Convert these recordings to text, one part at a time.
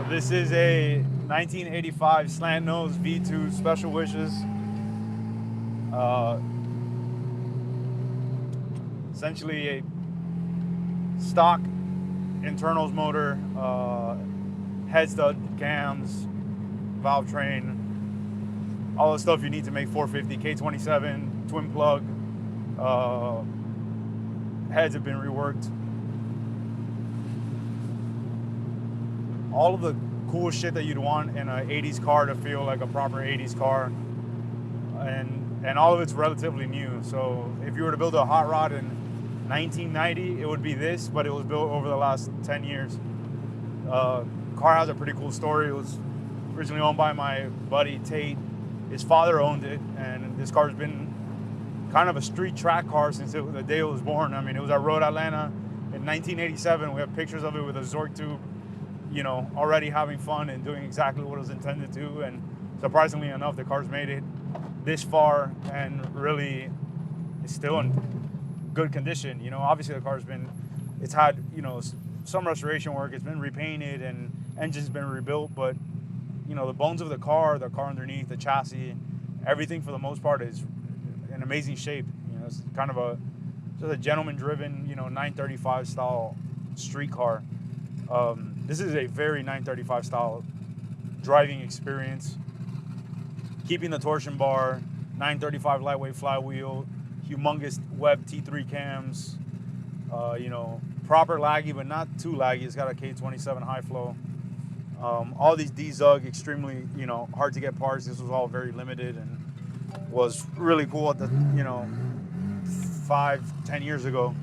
This is a 1985 Slantnose V2 Special Wishes. Essentially a stock internals motor, head stud, cams, valve train, all the stuff you need to make 450, K27, twin plug. Heads have been reworked. All of the cool shit that you'd want in an 80s car to feel like a proper 80s car. And all of it's relatively new. So if you were to build a hot rod in 1990, it would be this, but it was built over the last 10 years. Car has a pretty cool story. It was originally owned by my buddy Tate. His father owned it, and this car's been kind of a street track car since the day it was born. I mean, it was at Road Atlanta in 1987. We have pictures of it with a Zork tube, you know, already having fun and doing exactly what it was intended to. And surprisingly enough, the car's made it this far and really is still in good condition. You know, obviously the car's it's had, you know, some restoration work. It's been repainted and engine's been rebuilt, but you know, the bones of the car underneath, the chassis, everything for the most part is in amazing shape. You know, it's kind of just a gentleman-driven, you know, 935 style street car. This is a very 935 style driving experience. Keeping the torsion bar, 935 lightweight flywheel, humongous Web T3 cams, you know, proper laggy, but not too laggy. It's got a K27 high flow. All these D-Zug, extremely, you know, hard to get parts. This was all very limited and was really cool at the, you know, 5-10 years ago.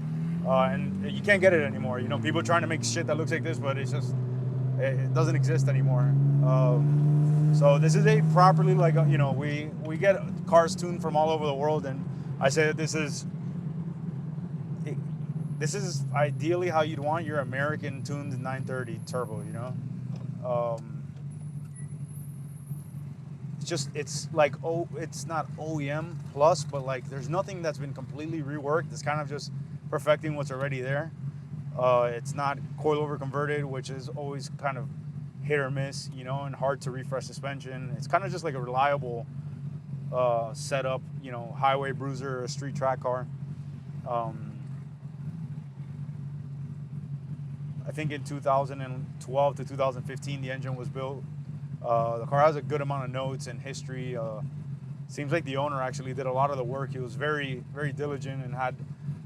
And you can't get it anymore. You know, people trying to make shit that looks like this, but it's just, it doesn't exist anymore. So this is a properly, like, you know, we get cars tuned from all over the world, and I say that this is ideally how you'd want your American tuned 930 turbo, you know? It's like, it's not OEM plus, but like there's nothing that's been completely reworked. It's kind of just perfecting what's already there. It's not coilover converted, which is always kind of hit or miss, you know, and hard to refresh suspension. It's kind of just like a reliable setup, you know, highway bruiser, a street track car. I think in 2012 to 2015, the engine was built. The car has a good amount of notes and history. Seems like the owner actually did a lot of the work. He was very, very diligent and had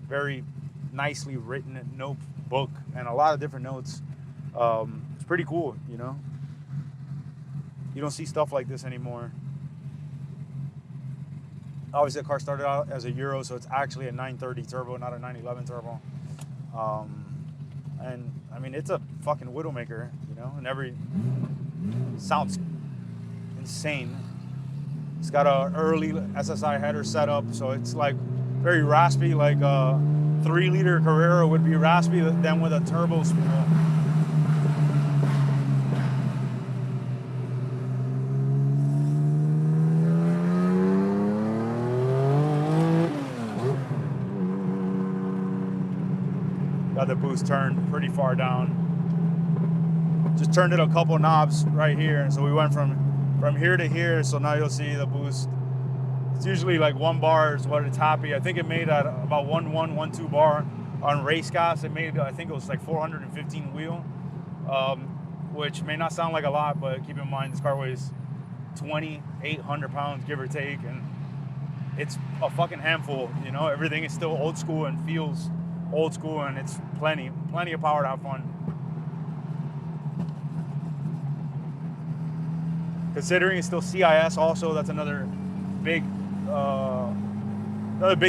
very nicely written notebook and a lot of different notes. It's pretty cool, you know. You don't see stuff like this anymore. Obviously, the car started out as a Euro, so it's actually a 930 turbo, not a 911 turbo. And I mean, it's a fucking widowmaker, you know, and sounds insane. It's got a early SSI header setup, so it's like very raspy, like a 3-liter Carrera would be raspy than with a turbo spool. Got the boost turned pretty far down. Just turned it a couple knobs right here, and so we went from here to here. So now you'll see the boost. It's usually like 1 bar is what it's happy. I think it made at about 1.2 bar on race gas. It made, I think it was like 415 wheel, which may not sound like a lot, but keep in mind this car weighs 2,800 pounds, give or take, and it's a fucking handful. You know, everything is still old school and feels old school, and it's plenty of power to have fun. Considering it's still CIS also, that's another big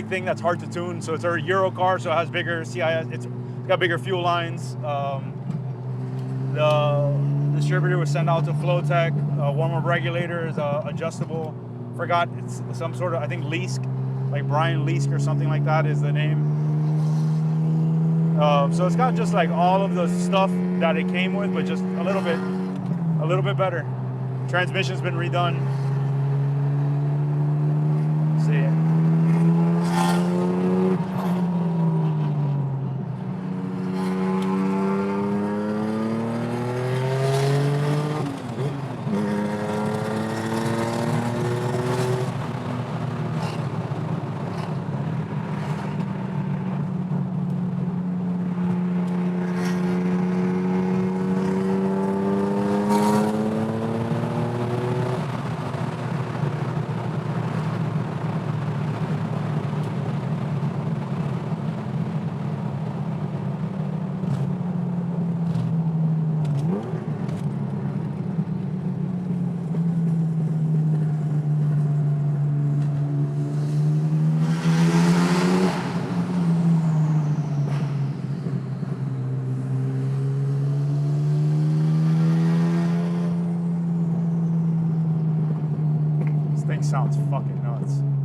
thing that's hard to tune. So it's a Euro car, so it has bigger CIS. It's got bigger fuel lines. The distributor was sent out to Flowtech. Warm-up regulator is adjustable. Forgot, it's some sort of, I think Leask, like Brian Leask or something like that is the name. So it's got just like all of the stuff that it came with, but just a little bit better. Transmission's been redone. See. sounds fucking nuts.